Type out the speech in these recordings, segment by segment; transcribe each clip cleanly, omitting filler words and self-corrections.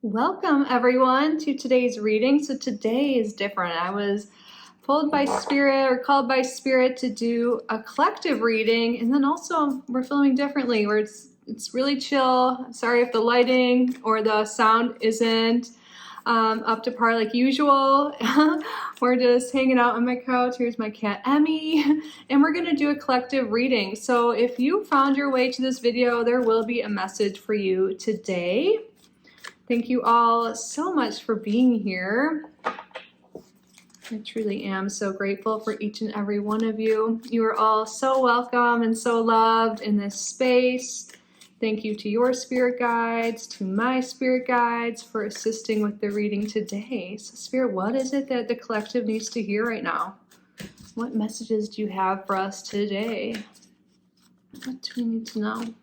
Welcome everyone to today's reading. So today is different. I was pulled by spirit or called by spirit to do a collective reading, and then also we're filming differently where it's really chill. Sorry if the lighting or the sound isn't up to par like usual. We're just hanging out on my couch. Here's my cat Emmy, and we're gonna do a collective reading. So if you found your way to this video, there will be a message for you today. Thank you all so much for being here. I truly am so grateful for each and every one of you. You are all so welcome and so loved in this space. Thank you to your spirit guides, to my spirit guides for assisting with the reading today. So Spirit, what is it that the collective needs to hear right now? What messages do you have for us today? What do we need to know?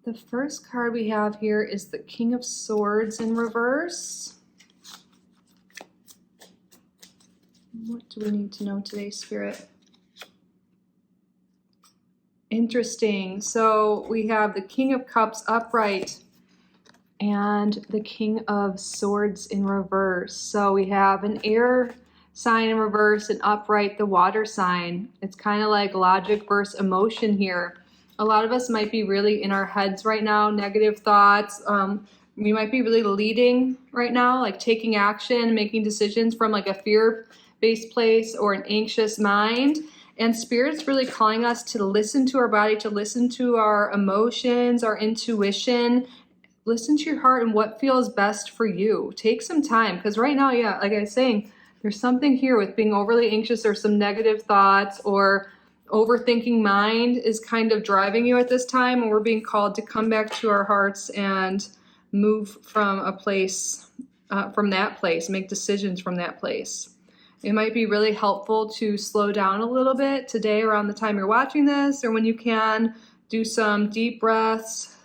The first card we have here is the King of Swords in reverse. What do we need to know today, Spirit? Interesting. So we have the King of Cups upright and the King of Swords in reverse. So we have an air sign in reverse and upright, the water sign. It's kind of like logic versus emotion here. A lot of us might be really in our heads right now, negative thoughts. We might be really leading right now, like taking action, making decisions from like a fear-based place or an anxious mind. And Spirit's really calling us to listen to our body, to listen to our emotions, our intuition. Listen to your heart and what feels best for you. Take some time, because right now, yeah, like I was saying, there's something here with being overly anxious or some negative thoughts or overthinking mind is kind of driving you at this time, and we're being called to come back to our hearts and move from a place, from that place, make decisions from that place. It might be really helpful to slow down a little bit today around the time you're watching this, or when you can, do some deep breaths,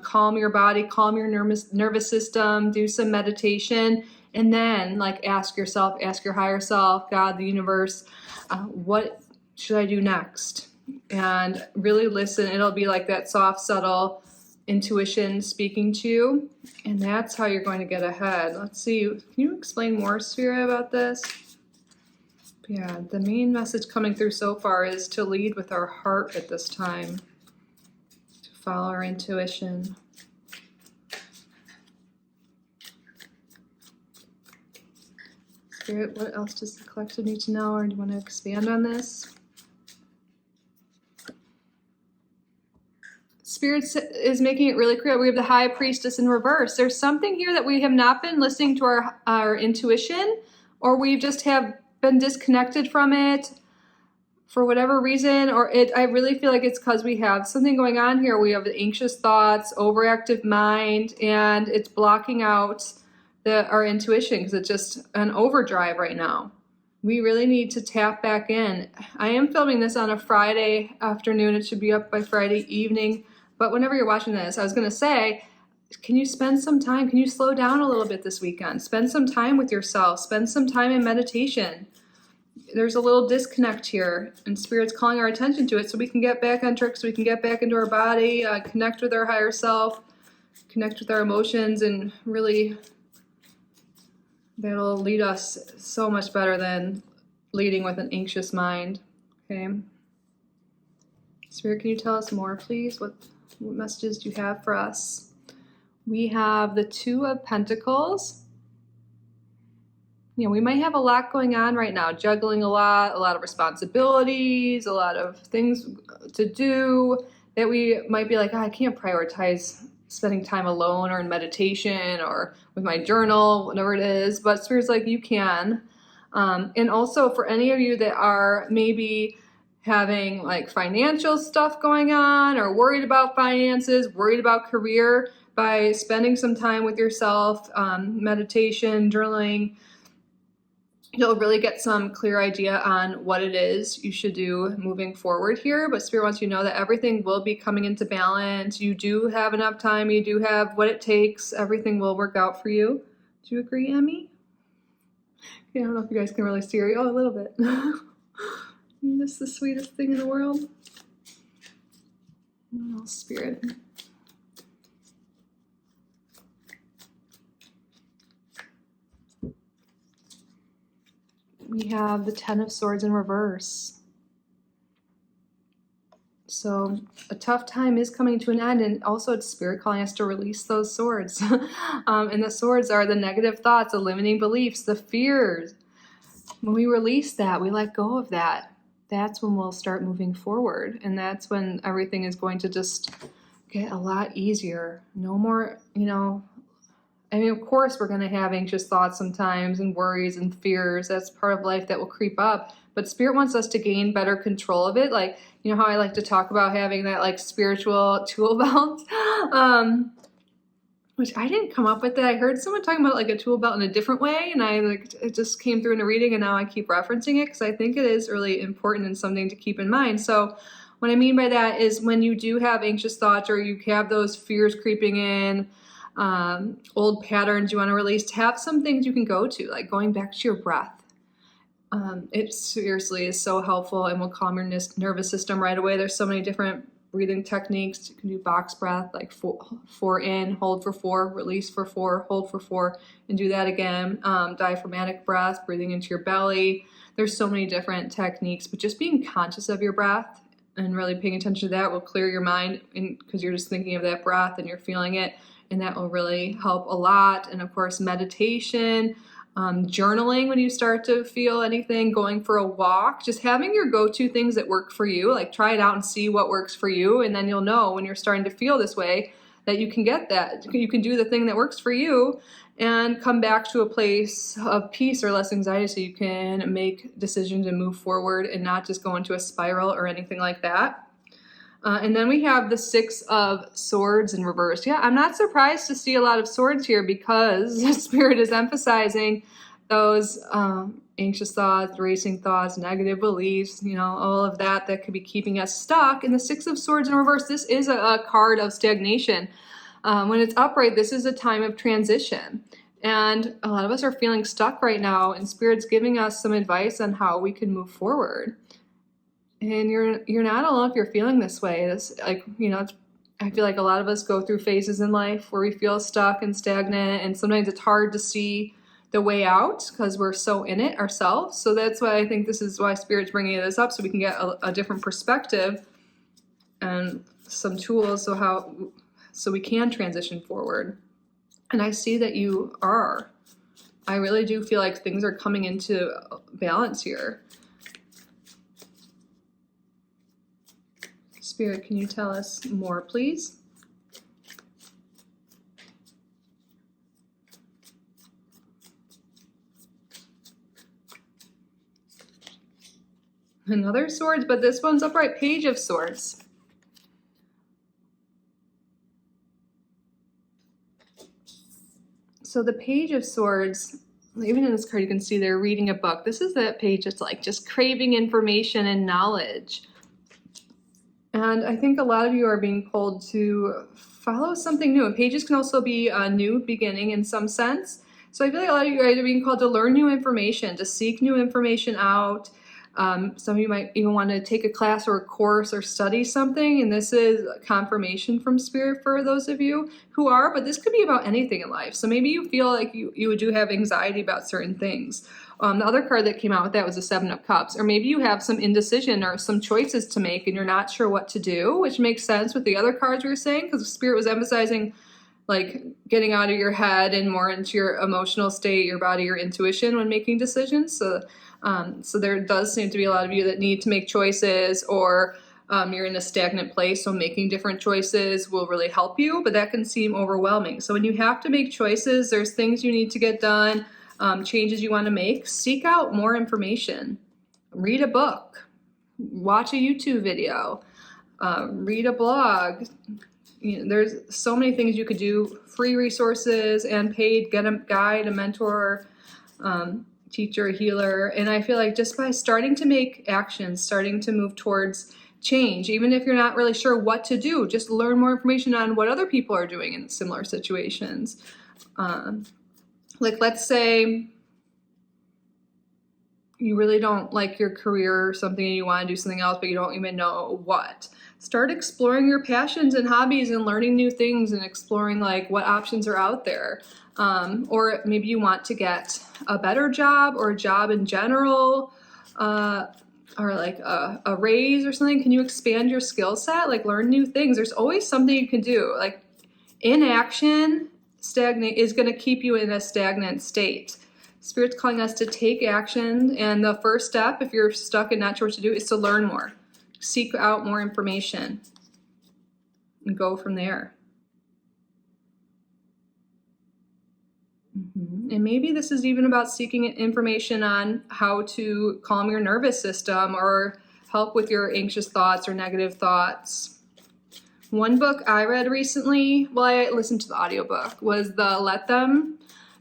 calm your body, calm your nervous system, do some meditation, and then like ask yourself, ask your higher self, God, the universe, what should I do next? And really listen. It'll be like that soft, subtle intuition speaking to you. And that's how you're going to get ahead. Let's see. Can you explain more, Spirit, about this? Yeah, the main message coming through so far is to lead with our heart at this time, to follow our intuition. Spirit, what else does the collective need to know, or do you want to expand on this? Spirit is making it really clear. We have the High Priestess in reverse. There's something here that we have not been listening to our intuition, or we just have been disconnected from it for whatever reason, or I really feel like it's because we have something going on here. We have the anxious thoughts, overactive mind, and it's blocking out our intuition because it's just an overdrive right now. We really need to tap back in. I am filming this on a Friday afternoon. It should be up by Friday evening. But whenever you're watching this, I was going to say, can you spend some time? Can you slow down a little bit this weekend? Spend some time with yourself. Spend some time in meditation. There's a little disconnect here, and Spirit's calling our attention to it so we can get back on track, so we can get back into our body, connect with our higher self, connect with our emotions, and really that'll lead us so much better than leading with an anxious mind. Okay. Spirit, can you tell us more, please? What messages do you have for us? We have the Two of Pentacles. You know, we might have a lot going on right now, juggling a lot of responsibilities, a lot of things to do that we might be like, oh, I can't prioritize spending time alone or in meditation or with my journal, whatever it is. But Spirit's like, you can. And also for any of you that are maybe having like financial stuff going on or worried about finances, worried about career, by spending some time with yourself, meditation, journaling, you'll really get some clear idea on what it is you should do moving forward here. But Spirit wants you to know that everything will be coming into balance. You do have enough time. You do have what it takes. Everything will work out for you. Do you agree, Emmy? Okay, I don't know if you guys can really see her. Oh, a little bit. You're just the sweetest thing in the world. Oh, Spirit. We have the Ten of Swords in reverse. So a tough time is coming to an end, and also it's Spirit calling us to release those swords. And the swords are the negative thoughts, the limiting beliefs, the fears. When we release that, we let go of that, that's when we'll start moving forward. And that's when everything is going to just get a lot easier. No more, I mean, of course, we're going to have anxious thoughts sometimes and worries and fears. That's part of life that will creep up. But Spirit wants us to gain better control of it. Like, you know how I like to talk about having that like spiritual tool belt? Which I didn't come up with that. I heard someone talking about like a tool belt in a different way, and it just came through in a reading, and now I keep referencing it because I think it is really important and something to keep in mind. So what I mean by that is when you do have anxious thoughts or you have those fears creeping in, old patterns you want to release, have some things you can go to, like going back to your breath. It seriously is so helpful and will calm your nervous system right away. There's so many different breathing techniques. You can do box breath, like four in, hold for 4, release for 4, hold for 4, and do that again. Diaphragmatic breath, breathing into your belly. There's so many different techniques, but just being conscious of your breath and really paying attention to that will clear your mind, because you're just thinking of that breath and you're feeling it, and that will really help a lot. And of course, meditation, journaling when you start to feel anything, going for a walk, just having your go-to things that work for you. Like try it out and see what works for you, and then you'll know when you're starting to feel this way that you can get that. You can do the thing that works for you and come back to a place of peace or less anxiety, so you can make decisions and move forward and not just go into a spiral or anything like that. And then we have the 6 of Swords in reverse. Yeah, I'm not surprised to see a lot of swords here, because Spirit is emphasizing those anxious thoughts, racing thoughts, negative beliefs, all of that could be keeping us stuck. And the 6 of Swords in reverse, this is a card of stagnation. When it's upright, this is a time of transition. And a lot of us are feeling stuck right now, and Spirit's giving us some advice on how we can move forward. And you're not alone if you're feeling this way. I feel like a lot of us go through phases in life where we feel stuck and stagnant, and sometimes it's hard to see the way out because we're so in it ourselves. So that's why I think this is why Spirit's bringing this up, so we can get a different perspective and some tools so we can transition forward. And I see that you are. I really do feel like things are coming into balance here. Spirit, can you tell us more, please? Another swords, but this one's upright. Page of Swords. So the Page of Swords, even in this card, you can see they're reading a book. This is that page that's like just craving information and knowledge. And I think a lot of you are being pulled to follow something new. And pages can also be a new beginning in some sense. So I feel like a lot of you guys are being called to learn new information, to seek new information out. Some of you might even want to take a class or a course or study something. And this is confirmation from Spirit for those of you who are, but this could be about anything in life. So maybe you feel like you do have anxiety about certain things. The other card that came out with that was the 7 of Cups. Or maybe you have some indecision or some choices to make and you're not sure what to do, which makes sense with the other cards we were saying, because Spirit was emphasizing like getting out of your head and more into your emotional state, your body, your intuition when making decisions. So there does seem to be a lot of you that need to make choices, or you're in a stagnant place, so making different choices will really help you, but that can seem overwhelming. So when you have to make choices, there's things you need to get done, changes you want to make, seek out more information. Read a book, watch a YouTube video, read a blog. There's so many things you could do, free resources and paid. Get a guide, a mentor, teacher, a healer. And I feel like just by starting to make actions, starting to move towards change, even if you're not really sure what to do, just learn more information on what other people are doing in similar situations. Like let's say you really don't like your career or something and you want to do something else, but you don't even know what. Start exploring your passions and hobbies and learning new things and exploring like what options are out there. Or maybe you want to get a better job or a job in general, or like a raise or something. Can you expand your skill set? Like learn new things. There's always something you can do. Like inaction is going to keep you in a stagnant state. Spirit's calling us to take action, and the first step, if you're stuck and not sure what to do, is to learn more. Seek out more information and go from there. And maybe this is even about seeking information on how to calm your nervous system or help with your anxious thoughts or negative thoughts. One book I read recently, well, I listened to the audiobook, was the Let Them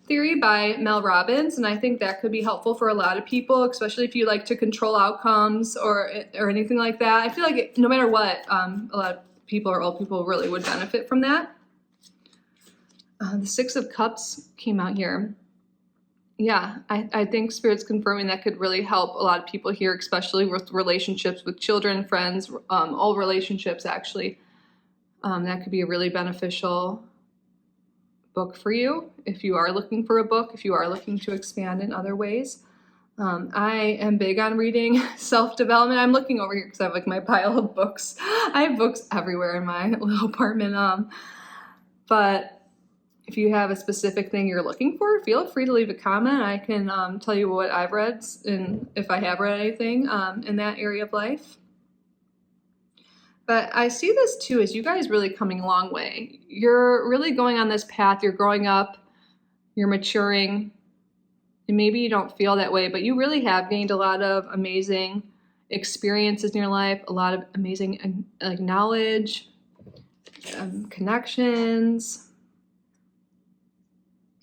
Theory by Mel Robbins, and I think that could be helpful for a lot of people, especially if you like to control outcomes or anything like that. I feel like no matter what, a lot of people or old people really would benefit from that. The Six of Cups came out here. Yeah, I think Spirit's confirming that could really help a lot of people here, especially with relationships with children, friends, all relationships actually. That could be a really beneficial book for you if you are looking for a book, if you are looking to expand in other ways. I am big on reading self-development. I'm looking over here because I have like my pile of books. I have books everywhere in my little apartment. But if you have a specific thing you're looking for, feel free to leave a comment. I can tell you what I've read and if I have read anything in that area of life. But I see this too as you guys really coming a long way. You're really going on this path. You're growing up. You're maturing. And maybe you don't feel that way, but you really have gained a lot of amazing experiences in your life, a lot of amazing like knowledge, connections.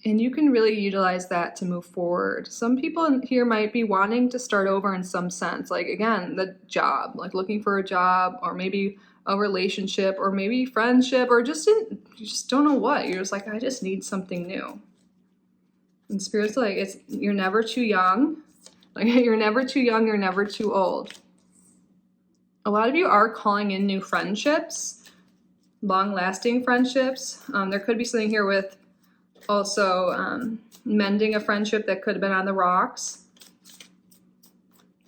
And you can really utilize that to move forward. Some people here might be wanting to start over in some sense. Like, again, the job, like looking for a job or maybe a relationship or maybe friendship or you just don't know what. You're just like, I just need something new. And Spirit's like, you're never too young. Like, you're never too young. You're never too old. A lot of you are calling in new friendships, long-lasting friendships. There could be something here with also mending a friendship that could have been on the rocks.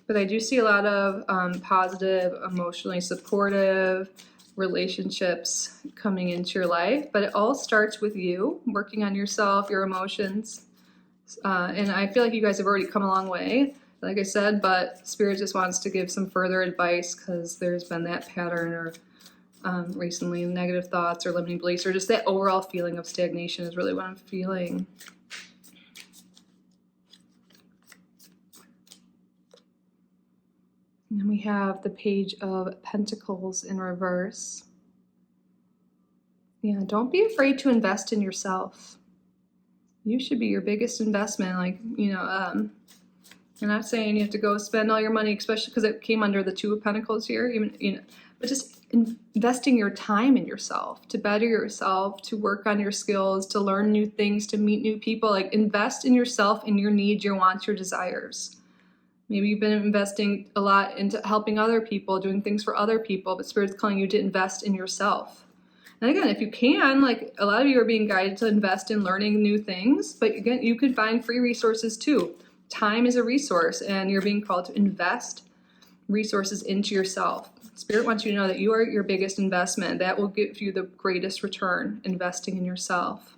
But I do see a lot of positive, emotionally supportive relationships coming into your life. But it all starts with you working on yourself, your emotions. And I feel like you guys have already come a long way, like I said, but Spirit just wants to give some further advice because there's been that pattern or recently negative thoughts or limiting beliefs or just that overall feeling of stagnation is really what I'm feeling. And then we have the Page of Pentacles in reverse. Yeah, don't be afraid to invest in yourself. You should be your biggest investment. Like, I'm not saying you have to go spend all your money, especially because it came under the Two of Pentacles here, but just investing your time in yourself, to better yourself, to work on your skills, to learn new things, to meet new people. Like, invest in yourself, in your needs, your wants, your desires. Maybe you've been investing a lot into helping other people, doing things for other people, but Spirit's calling you to invest in yourself. And again, if you can, like a lot of you are being guided to invest in learning new things, but again, you can find free resources too. Time is a resource, and you're being called to invest resources into yourself. Spirit wants you to know that you are your biggest investment. That will give you the greatest return, investing in yourself.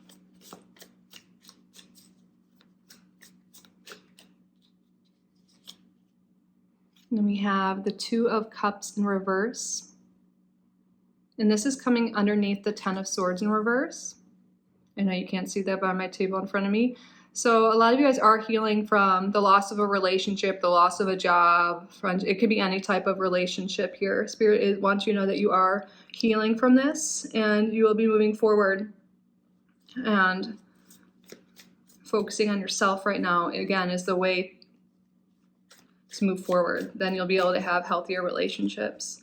And then we have the Two of Cups in reverse. And this is coming underneath the Ten of Swords in reverse. I know you can't see that by my table in front of me. So a lot of you guys are healing from the loss of a relationship, the loss of a job, it could be any type of relationship here. Spirit wants you to know that you are healing from this and you will be moving forward and focusing on yourself right now, again, is the way to move forward. Then you'll be able to have healthier relationships.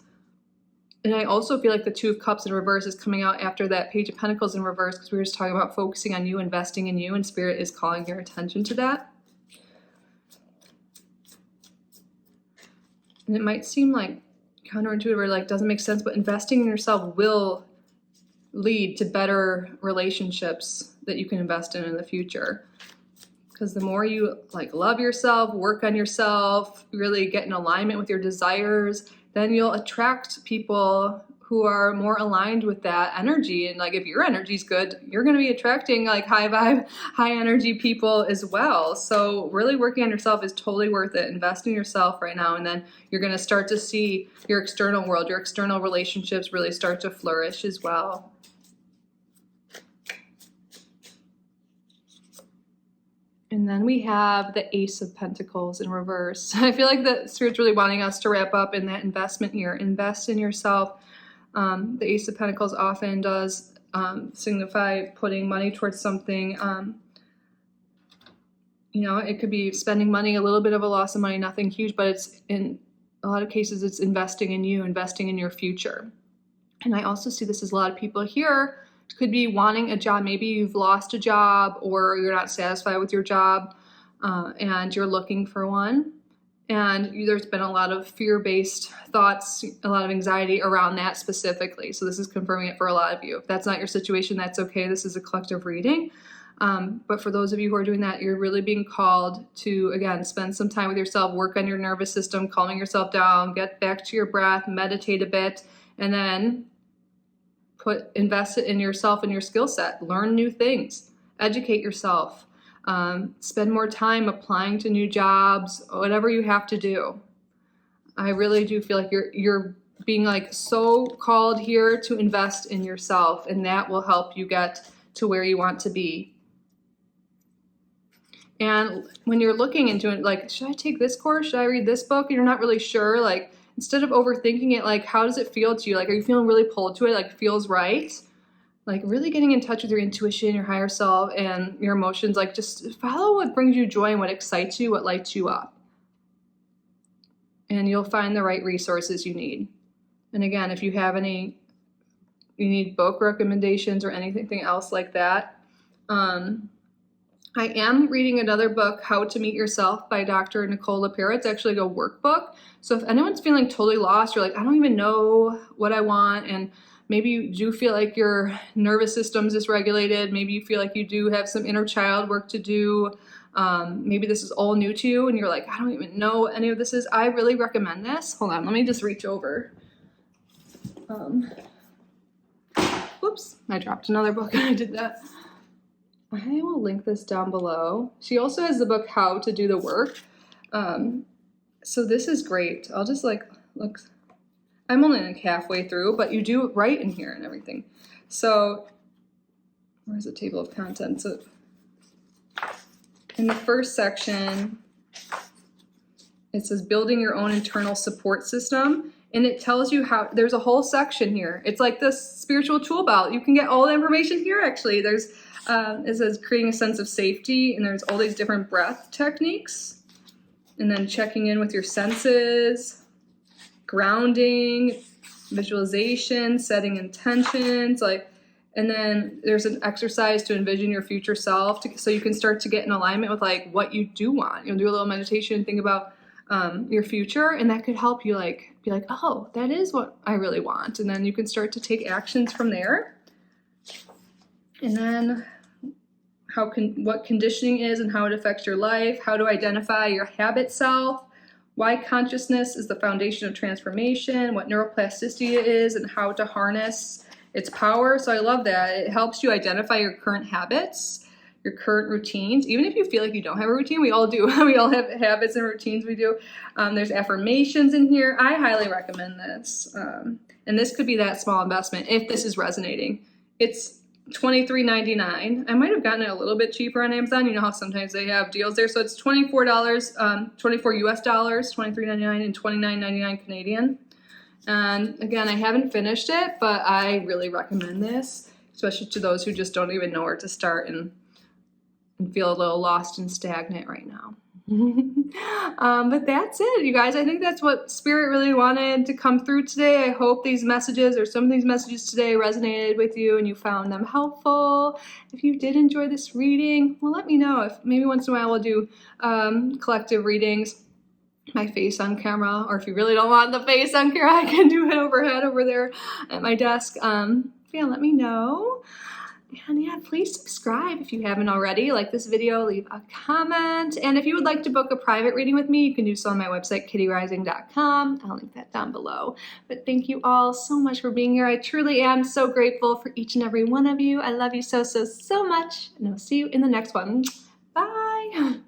And I also feel like the Two of Cups in reverse is coming out after that Page of Pentacles in reverse, because we were just talking about focusing on you, investing in you, and Spirit is calling your attention to that. And it might seem like counterintuitive or like doesn't make sense, but investing in yourself will lead to better relationships that you can invest in the future. Because the more you like love yourself, work on yourself, really get in alignment with your desires, then you'll attract people who are more aligned with that energy. And like if your energy's good, you're going to be attracting like high vibe, high energy people as well. So really working on yourself is totally worth it. Invest in yourself right now, and then you're going to start to see your external world, your external relationships really start to flourish as well. And then we have the Ace of Pentacles in reverse. I feel like the Spirit's really wanting us to wrap up in that investment here. Invest in yourself. The Ace of Pentacles often does signify putting money towards something. You know, it could be spending money, a little bit of a loss of money, nothing huge, but it's in a lot of cases, it's investing in you, investing in your future. And I also see this as a lot of people here could be wanting a job. Maybe you've lost a job or you're not satisfied with your job and you're looking for one. And there's been a lot of fear-based thoughts, a lot of anxiety around that specifically. So this is confirming it for a lot of you. If that's not your situation, that's okay. This is a collective reading. But for those of you who are doing that, you're really being called to, again, spend some time with yourself, work on your nervous system, calming yourself down, get back to your breath, meditate a bit, and then invest it in yourself and your skill set. Learn new things, educate yourself, spend more time applying to new jobs, whatever you have to do. I really do feel like you're being like so called here to invest in yourself, and that will help you get to where you want to be. And when you're looking into it, like, should I take this course? Should I read this book? And you're not really sure, like, instead of overthinking it, like, how does it feel to you? Like, are you feeling really pulled to it? Like, it feels right? Like, really getting in touch with your intuition, your higher self, and your emotions. Like, just follow what brings you joy and what excites you, what lights you up. And you'll find the right resources you need. And again, if you have you need book recommendations or anything else like that, I am reading another book, How to Meet Yourself by Dr. Nicole LaPera. It's actually a workbook. So if anyone's feeling totally lost, you're like, I don't even know what I want, and maybe you do feel like your nervous system's dysregulated, maybe you feel like you do have some inner child work to do, maybe this is all new to you and you're like, I don't even know what any of this is, I really recommend this. Hold on, let me just reach over. Whoops, I dropped another book. I did that. I will link this down below. She also has the book How to Do the Work. So this is great. I'll just like look. I'm only like halfway through, but you do it right in here and everything. So where's the table of contents? So in the first section, it says building your own internal support system. And it tells you how, there's a whole section here. It's like this spiritual tool belt. You can get all the information here actually. There's, it says creating a sense of safety, and there's all these different breath techniques. And then checking in with your senses, grounding, visualization, setting intentions, like, and then there's an exercise to envision your future self so you can start to get in alignment with like what you do want. You'll do a little meditation, think about your future, and that could help you like be like, oh, that is what I really want. And then you can start to take actions from there. And then what conditioning is and how it affects your life, how to identify your habit self, why consciousness is the foundation of transformation, what neuroplasticity is, and how to harness its power. So I love that. It helps you identify your current habits, your current routines. Even if you feel like you don't have a routine, we all do. We all have habits and routines we do. There's affirmations in here. I highly recommend this. And this could be that small investment if this is resonating. It's $23.99. I might have gotten it a little bit cheaper on Amazon. You know how sometimes they have deals there. So it's $24, 24 US dollars, $23.99 and $29.99 Canadian. And again, I haven't finished it, but I really recommend this, especially to those who just don't even know where to start and feel a little lost and stagnant right now. But that's it, you guys. I think that's what Spirit really wanted to come through today. I hope these messages or some of these messages today resonated with you and you found them helpful. If you did enjoy this reading, well, let me know. If maybe once in a while we'll do collective readings. my face on camera, or if you really don't want the face on camera, I can do it overhead over there at my desk. Yeah, let me know. And yeah, please subscribe if you haven't already. Like this video, leave a comment. And if you would like to book a private reading with me, you can do so on my website, kittyoutsidethebox.com. I'll link that down below. But thank you all so much for being here. I truly am so grateful for each and every one of you. I love you so, so, so much. And I'll see you in the next one. Bye.